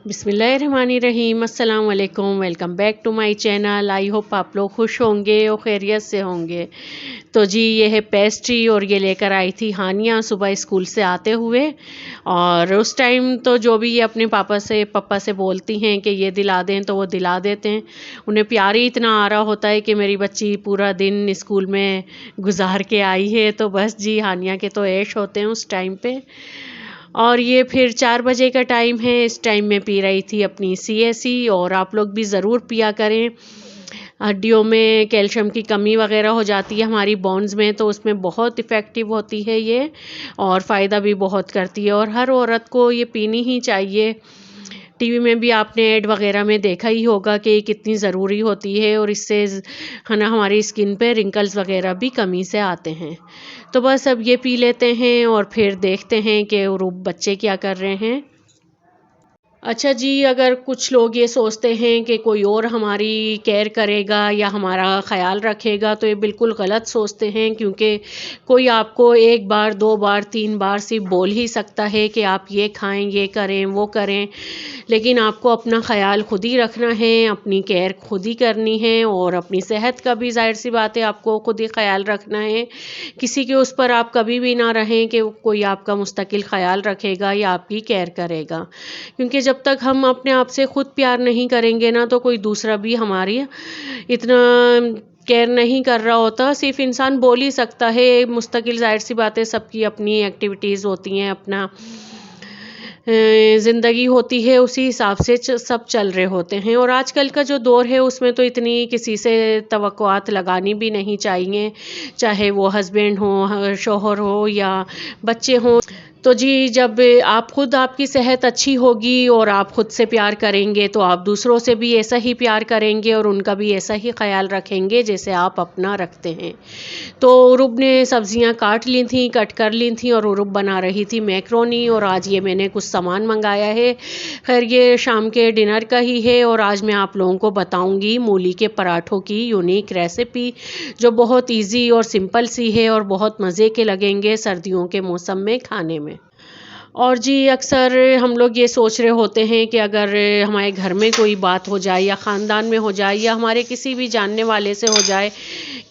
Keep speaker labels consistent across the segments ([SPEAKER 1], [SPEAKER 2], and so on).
[SPEAKER 1] बिस्मिल्लाहिर्रहमानिर्रहीम, अस्सलाम वालेकुम। Welcome back to my channel. I hope आप लोग खुश होंगे और खैरियत से होंगे। तो जी ये है पेस्ट्री और ये लेकर आई थी हानिया सुबह स्कूल से आते हुए। और उस टाइम तो जो भी ये अपने पापा से बोलती हैं कि ये दिला दें तो वो दिला देते हैं। उन्हें प्यार ही इतना आ रहा होता है कि मेरी बच्ची पूरा दिन स्कूल में गुजार के आई है। तो बस जी हानिया के तो ऐश होते हैं उस टाइम पे। और ये फिर 4 बजे का टाइम है, इस टाइम में पी रही थी अपनी CSE। और आप लोग भी ज़रूर पिया करें। हड्डियों में कैल्शियम की कमी वगैरह हो जाती है हमारी बोन्स में, तो उसमें बहुत इफ़ेक्टिव होती है ये और फ़ायदा भी बहुत करती है और हर औरत को ये पीनी ही चाहिए। टीवी में भी आपने ऐड वगैरह में देखा ही होगा कि कितनी ज़रूरी होती है और इससे है ना हमारी स्किन पे रिंकल्स वगैरह भी कमी से आते हैं। तो बस अब ये पी लेते हैं और फिर देखते हैं कि बच्चे क्या कर रहे हैं। अच्छा जी, अगर कुछ लोग ये सोचते हैं कि कोई और हमारी केयर करेगा या हमारा ख़याल रखेगा, तो ये बिल्कुल गलत सोचते हैं। क्योंकि कोई आपको 1 बार 2 बार 3 बार सिर्फ बोल ही सकता है कि आप ये खाएं, ये करें, वो करें। लेकिन आपको अपना ख़याल खुद ही रखना है, अपनी केयर खुद ही करनी है और अपनी सेहत का भी ज़ाहिर सी बात है आपको खुद ही ख़याल रखना है। किसी के उस पर आप कभी भी ना रहें कि कोई आपका मुस्तकिल ख़याल रखेगा या आपकी केयर करेगा। क्योंकि जब तक हम अपने आप से खुद प्यार नहीं करेंगे ना, तो कोई दूसरा भी हमारी इतना केयर नहीं कर रहा होता। सिर्फ इंसान बोल ही सकता है मुस्तकिल, ज़ाहिर सी बात है सबकी अपनी एक्टिविटीज़ होती हैं, अपना ज़िंदगी होती है, उसी हिसाब से सब चल रहे होते हैं। और आजकल का जो दौर है उसमें तो इतनी किसी से तवक्कुआत लगानी भी नहीं चाहिए, चाहे वो हस्बैंड हो, शौहर हो या बच्चे हों। तो जी जब आप खुद, आपकी सेहत अच्छी होगी और आप खुद से प्यार करेंगे तो आप दूसरों से भी ऐसा ही प्यार करेंगे और उनका भी ऐसा ही ख्याल रखेंगे जैसे आप अपना रखते हैं। तो उरुब ने सब्जियां काट ली थी, कट कर ली थी और उरुब बना रही थी मैक्रोनी। और आज ये मैंने कुछ सामान मंगाया है। खैर ये शाम के डिनर का ही है और आज मैं आप लोगों को बताऊंगी मूली के पराठों की यूनिक रेसिपी, जो बहुत इजी और सिंपल सी है और बहुत मज़े के लगेंगे सर्दियों के मौसम में खाने में। और जी अक्सर हम लोग ये सोच रहे होते हैं कि अगर हमारे घर में कोई बात हो जाए या ख़ानदान में हो जाए या हमारे किसी भी जानने वाले से हो जाए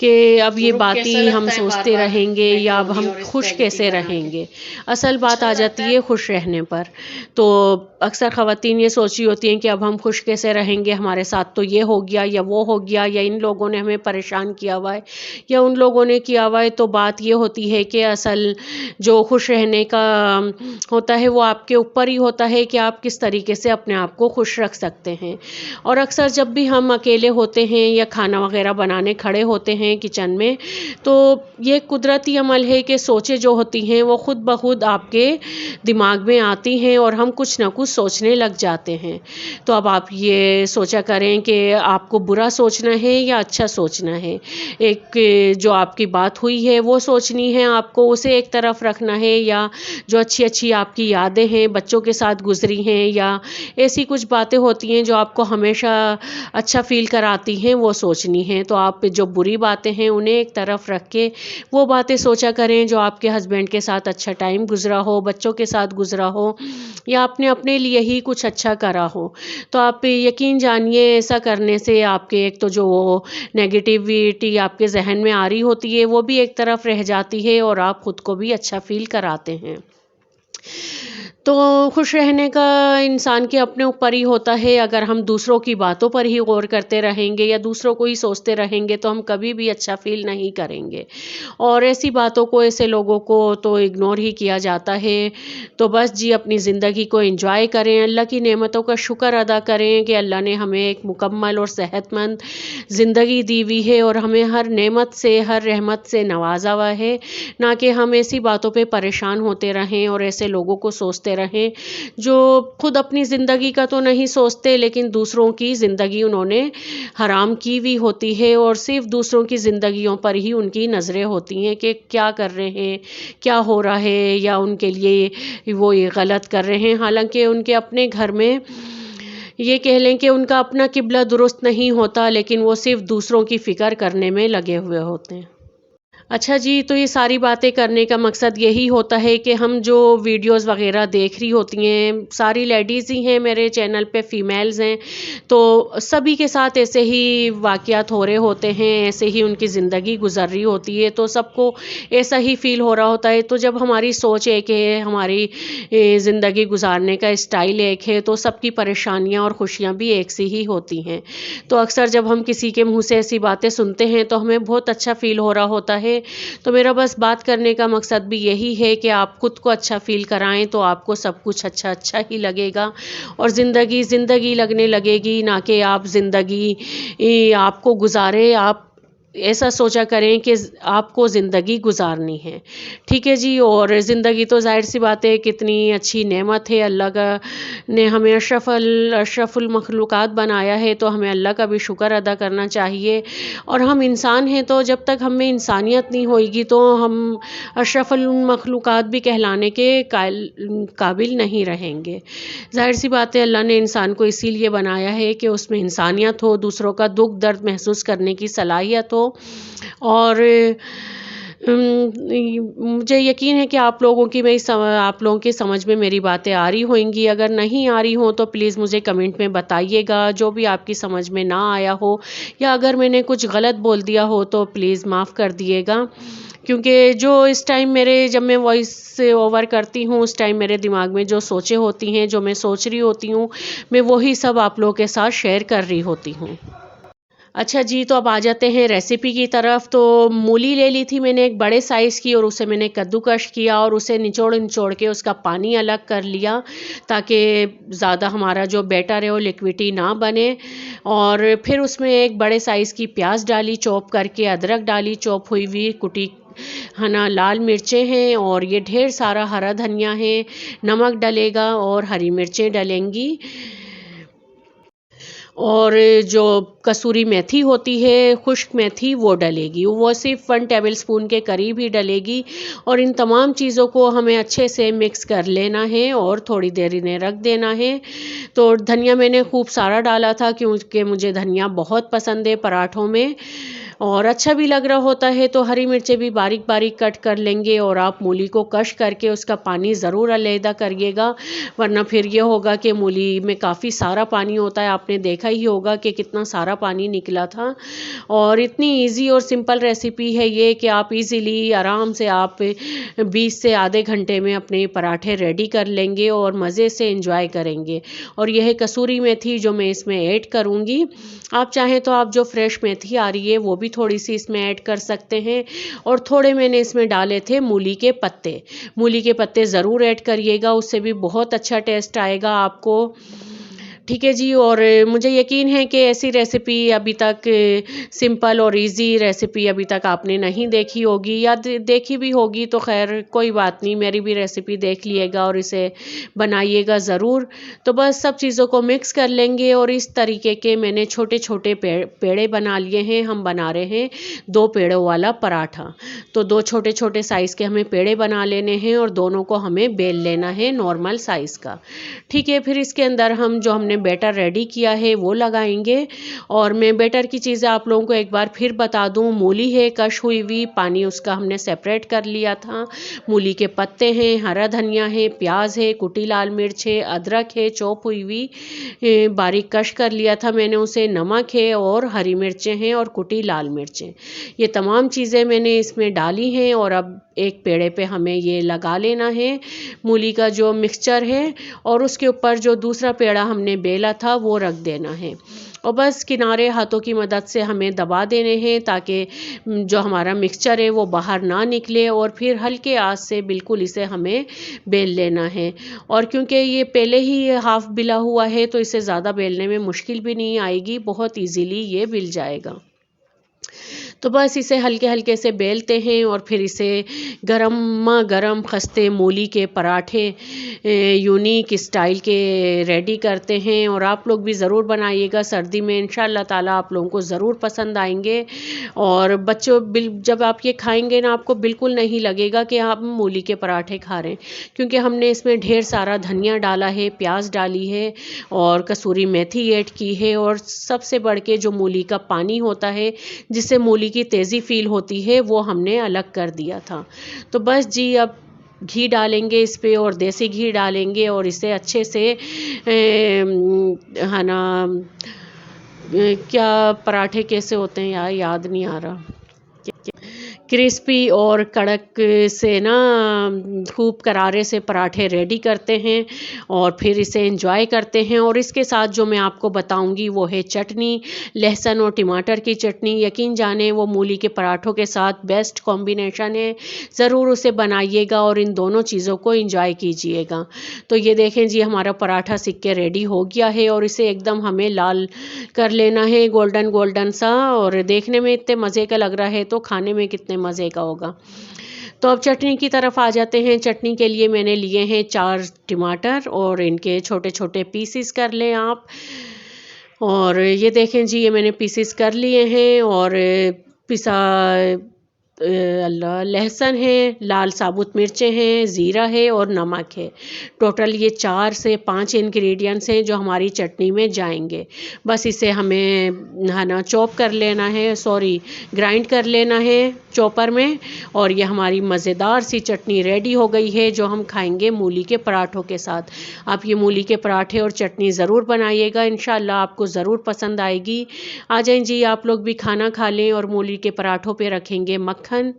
[SPEAKER 1] कि अब ये बात ही हम सोचते रहेंगे या अब हम खुश कैसे रहेंगे। असल बात आ जाती है खुश रहने पर। तो अक्सर ख़वातीन ये सोची होती हैं कि अब हम खुश कैसे रहेंगे, हमारे साथ तो ये हो गया या वो हो गया या इन लोगों ने हमें परेशान किया हुआ है या उन लोगों ने किया हुआ है। तो बात ये होती है कि असल जो खुश रहने का होता है वो आपके ऊपर ही होता है कि आप किस तरीके से अपने आप को खुश रख सकते हैं। और अक्सर जब भी हम अकेले होते हैं या खाना वगैरह बनाने खड़े होते हैं किचन में, तो ये कुदरती अमल है कि सोचें जो होती हैं वो खुद ब खुद आपके दिमाग में आती हैं और हम कुछ ना कुछ सोचने लग जाते हैं। तो अब आप ये सोचा करें कि आपको बुरा सोचना है या अच्छा सोचना है। एक जो आपकी बात हुई है वो सोचनी है आपको, उसे एक तरफ रखना है, या जो अच्छी अच्छी आपकी यादें हैं बच्चों के साथ गुजरी हैं या ऐसी कुछ बातें होती हैं जो आपको हमेशा अच्छा फील कराती हैं वो सोचनी है। तो आप जो बुरी बातें हैं उन्हें एक तरफ रख के वो बातें सोचा करें जो आपके हस्बैंड के साथ अच्छा टाइम गुजरा हो, बच्चों के साथ गुजरा हो या आपने अपने लिए ही कुछ अच्छा करा हो। तो आप यकीन जानिए ऐसा करने से आपके एक तो जो नेगेटिविटी आपके जहन में आ रही होती है वो भी एक तरफ रह जाती है और आप खुद को भी अच्छा फील कराते हैं। तो खुश रहने का इंसान के अपने ऊपर ही होता है। अगर हम दूसरों की बातों पर ही गौर करते रहेंगे या दूसरों को ही सोचते रहेंगे तो हम कभी भी अच्छा फील नहीं करेंगे। और ऐसी बातों को, ऐसे लोगों को तो इग्नोर ही किया जाता है। तो बस जी अपनी ज़िंदगी को एंजॉय करें, अल्लाह की नेमतों का शुक्र अदा करें कि अल्लाह ने हमें एक मुकम्मल और सेहतमंद ज़िंदगी दी हुई है और हमें हर नेमत से, हर रहमत से नवाजा हुआ है। ना कि हम ऐसी बातों पे परेशान होते रहें और ऐसे लोगों को सोचते रहें जो खुद अपनी ज़िंदगी का तो नहीं सोचते लेकिन दूसरों की ज़िंदगी उन्होंने हराम की हुई होती है और सिर्फ दूसरों की ज़िंदगियों पर ही उनकी नज़रें होती हैं कि क्या कर रहे हैं, क्या हो रहा है, या उनके लिए वो ये गलत कर रहे हैं। हालांकि उनके अपने घर में ये कह लें कि उनका अपना किबला दुरुस्त नहीं होता, लेकिन वो सिर्फ दूसरों की फ़िक्र करने में लगे हुए होते हैं। अच्छा जी, तो ये सारी बातें करने का मकसद यही होता है कि हम जो वीडियोज़ वग़ैरह देख रही होती हैं, सारी लेडीज़ ही हैं मेरे चैनल पे, फ़ीमेल्स हैं, तो सभी के साथ ऐसे ही वाक़यात हो रहे होते हैं, ऐसे ही उनकी ज़िंदगी गुज़र रही होती है, तो सबको ऐसा ही फ़ील हो रहा होता है। तो जब हमारी सोच एक है, हमारी ज़िंदगी गुज़ारने का स्टाइल एक है, तो सबकी परेशानियाँ और खुशियाँ भी एक सी ही होती हैं। तो अक्सर जब हम किसी के मुँह से ऐसी बातें सुनते हैं, तो हमें बहुत अच्छा फ़ील हो रहा होता है। तो मेरा बस बात करने का मकसद भी यही है कि आप खुद को अच्छा फ़ील कराएँ, तो आपको सब कुछ अच्छा अच्छा ही लगेगा और ज़िंदगी ज़िंदगी लगने लगेगी, ना कि आप ज़िंदगी आपको गुज़ारे। आप ऐसा सोचा करें कि आपको ज़िंदगी गुज़ारनी है। ठीक है जी। और ज़िंदगी तो ज़ाहिर-सी बात है कितनी अच्छी नेमत है, अल्लाह का ने हमें अशरफुल मखलूक़ात बनाया है, तो हमें अल्लाह का भी शुक्र अदा करना चाहिए। और हम इंसान हैं, तो जब तक हम में इंसानियत नहीं होएगी, तो हम अशरफुल मखलूक़ात भी कहलाने के काबिल नहीं रहेंगे। ज़ाहिर-सी बात है अल्लाह ने इंसान को इसीलिए बनाया है कि उसमें इंसानियत हो, दूसरों का दुःख दर्द महसूस करने की सलाहियत हो। और मुझे यकीन है कि आप लोगों की समझ में मेरी बातें आ रही होंगी। अगर नहीं आ रही हों तो प्लीज़ मुझे कमेंट में बताइएगा, जो भी आपकी समझ में ना आया हो, या अगर मैंने कुछ गलत बोल दिया हो तो प्लीज़ माफ़ कर दिएगा। क्योंकि जो इस टाइम जब मैं वॉइस ओवर करती हूँ, उस टाइम मेरे दिमाग में जो सोचें होती हैं, जो मैं सोच रही होती हूँ, मैं वही सब आप लोगों के साथ शेयर कर रही होती हूँ। अच्छा जी, तो अब आ जाते हैं रेसिपी की तरफ। तो मूली ले ली थी मैंने एक बड़े साइज़ की, और उसे मैंने कद्दूकश किया और उसे निचोड़-निचोड़ के उसका पानी अलग कर लिया, ताकि ज़्यादा हमारा जो बैटर है वो लिक्विडी ना बने। और फिर उसमें एक बड़े साइज़ की प्याज डाली चॉप करके, अदरक डाली चॉप हुई हुई कुटी, है ना, लाल मिर्चें हैं, और ये ढेर सारा हरा धनिया है, नमक डलेगा और हरी मिर्चें डलेंगी, और जो कसूरी मेथी होती है, खुश्क मेथी, वो डलेगी। वो सिर्फ 1 टेबलस्पून के करीब ही डलेगी। और इन तमाम चीज़ों को हमें अच्छे से मिक्स कर लेना है और थोड़ी देर इन्हें रख देना है। तो धनिया मैंने खूब सारा डाला था, क्योंकि मुझे धनिया बहुत पसंद है पराठों में, और अच्छा भी लग रहा होता है। तो हरी मिर्चें भी बारीक बारीक कट कर लेंगे, और आप मूली को कश करके उसका पानी ज़रूर अलहदा करिएगा, वरना फिर ये होगा कि मूली में काफ़ी सारा पानी होता है। आपने देखा ही होगा कि कितना सारा पानी निकला था। और इतनी इजी और सिंपल रेसिपी है ये कि आप इजीली आराम से आप 20 से आधे घंटे में अपने पराठे रेडी कर लेंगे और मज़े से एंजॉय करेंगे। और यह कसूरी मेथी जो मैं इसमें ऐड करूँगी, आप चाहें तो आप जो फ्रेश मेथी आ रही है वो भी थोड़ी सी इसमें ऐड कर सकते हैं। और थोड़े मैंने इसमें डाले थे मूली के पत्ते। मूली के पत्ते ज़रूर ऐड करिएगा, उससे भी बहुत अच्छा टेस्ट आएगा आपको। ठीक है जी। और मुझे यकीन है कि ऐसी रेसिपी अभी तक, सिंपल और इजी रेसिपी अभी तक आपने नहीं देखी होगी, या देखी भी होगी तो खैर कोई बात नहीं, मेरी भी रेसिपी देख लिएगा और इसे बनाइएगा ज़रूर। तो बस सब चीज़ों को मिक्स कर लेंगे, और इस तरीके के मैंने छोटे छोटे पेड़े बना लिए हैं। हम बना रहे हैं 2 पेड़ों वाला पराठा। तो 2 छोटे छोटे साइज़ के हमें पेड़े बना लेने हैं, और दोनों को हमें बेल लेना है नॉर्मल साइज़ का। ठीक है। फिर इसके अंदर हम जो हमने बैटर रेडी किया है वो लगाएंगे। और मैं बैटर की चीज़ें आप लोगों को एक बार फिर बता दूं, मूली है कश हुई हुई, पानी उसका हमने सेपरेट कर लिया था, मूली के पत्ते हैं, हरा धनिया है, प्याज है, कुटी लाल मिर्च है, अदरक है चॉप हुई हुई, बारीक कश कर लिया था मैंने उसे, नमक है, और हरी मिर्चें हैं और कुटी लाल मिर्चें। ये तमाम चीज़ें मैंने इसमें डाली हैं। और अब एक पेड़े पे हमें ये लगा लेना है मूली का जो मिक्सचर है, और उसके ऊपर जो दूसरा पेड़ा हमने बेला था वो रख देना है। और बस किनारे हाथों की मदद से हमें दबा देने हैं, ताकि जो हमारा मिक्सचर है वो बाहर ना निकले। और फिर हल्के आंच से बिल्कुल इसे हमें बेल लेना है। और क्योंकि ये पहले ही हाफ बिला हुआ है, तो इसे ज़्यादा बेलने में मुश्किल भी नहीं आएगी, बहुत इजीली ये बिल जाएगा। तो बस इसे हल्के हल्के से बेलते हैं, और फिर इसे गरमा गरम खस्ते मूली के पराठे यूनिक स्टाइल के रेडी करते हैं। और आप लोग भी ज़रूर बनाइएगा, सर्दी में इंशाल्लाह ताला आप लोगों को ज़रूर पसंद आएंगे। और बच्चों जब आप ये खाएंगे ना, आपको बिल्कुल नहीं लगेगा कि आप मूली के पराठे खा रहे हैं, क्योंकि हमने इसमें ढेर सारा धनिया डाला है, प्याज डाली है, और कसूरी मेथी ऐड की है, और सबसे बढ़ के जो मूली का पानी होता है, जिससे मूली मूली की तेज़ी फील होती है वो हमने अलग कर दिया था। तो बस जी अब घी डालेंगे इस पे और देसी घी डालेंगे और इसे अच्छे से है ना क्या पराठे कैसे होते हैं यार याद नहीं आ रहा, क्रिस्पी और कड़क से ना खूब करारे से पराठे रेडी करते हैं और फिर इसे एंजॉय करते हैं। और इसके साथ जो मैं आपको बताऊंगी वो है चटनी, लहसुन और टमाटर की चटनी। यकीन जाने वो मूली के पराठों के साथ बेस्ट कॉम्बिनेशन है, ज़रूर उसे बनाइएगा और इन दोनों चीज़ों को एंजॉय कीजिएगा। तो ये देखें जी हमारा पराठा सिक के रेडी हो गया है और इसे एकदम हमें लाल कर लेना है, गोल्डन गोल्डन सा। और देखने में इतने मज़े का लग रहा है तो खाने में कितने मज़े का होगा। तो अब चटनी की तरफ आ जाते हैं। चटनी के लिए मैंने लिए हैं 4 टमाटर और इनके छोटे छोटे पीसेस कर लें आप। और ये देखें जी ये मैंने पीसेस कर लिए हैं और पिसा लहसुन है, लाल साबुत मिर्चें हैं, ज़ीरा है और नमक है। टोटल ये 4 से 5 इंग्रेडिएंट्स हैं जो हमारी चटनी में जाएंगे। बस इसे हमें है ना चॉप कर लेना है, सॉरी ग्राइंड कर लेना है चॉपर में। और ये हमारी मज़ेदार सी चटनी रेडी हो गई है जो हम खाएंगे मूली के पराठों के साथ। आप ये मूली के पराठे और चटनी ज़रूर बनाइएगा, इंशाल्लाह आपको ज़रूर पसंद आएगी। आ जाएं जी आप लोग भी खाना खा लें। और मूली के पराठों पे रखेंगे मक्खन,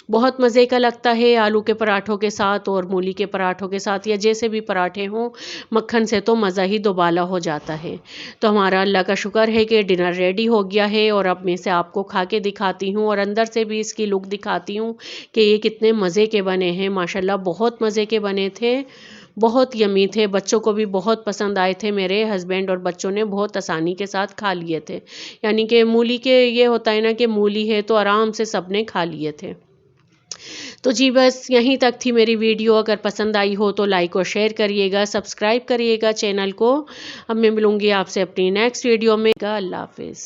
[SPEAKER 1] बहुत मज़े का लगता है आलू के पराठों के साथ और मूली के पराठों के साथ या जैसे भी पराठे हों, मक्खन से तो मज़ा ही दोबाला हो जाता है। तो हमारा अल्लाह का शुक्र है कि डिनर रेडी हो गया है और अब मैं इसे आपको खा के दिखाती हूँ और अंदर से भी इसकी लुक दिखाती हूँ कि ये कितने मज़े के बने हैं। माशाल्लाह बहुत मज़े के बने थे, बहुत यमी थे, बच्चों को भी बहुत पसंद आए थे। मेरे हस्बैंड और बच्चों ने बहुत आसानी के साथ खा लिए थे। यानी कि मूली के ये होता है ना कि मूली है तो आराम से सबने खा लिए थे। तो जी बस यहीं तक थी मेरी वीडियो। अगर पसंद आई हो तो लाइक और शेयर करिएगा, सब्सक्राइब करिएगा चैनल को। अब मैं मिलूँगी आपसे अपनी नेक्स्ट वीडियो में। अल्लाह हाफिज़।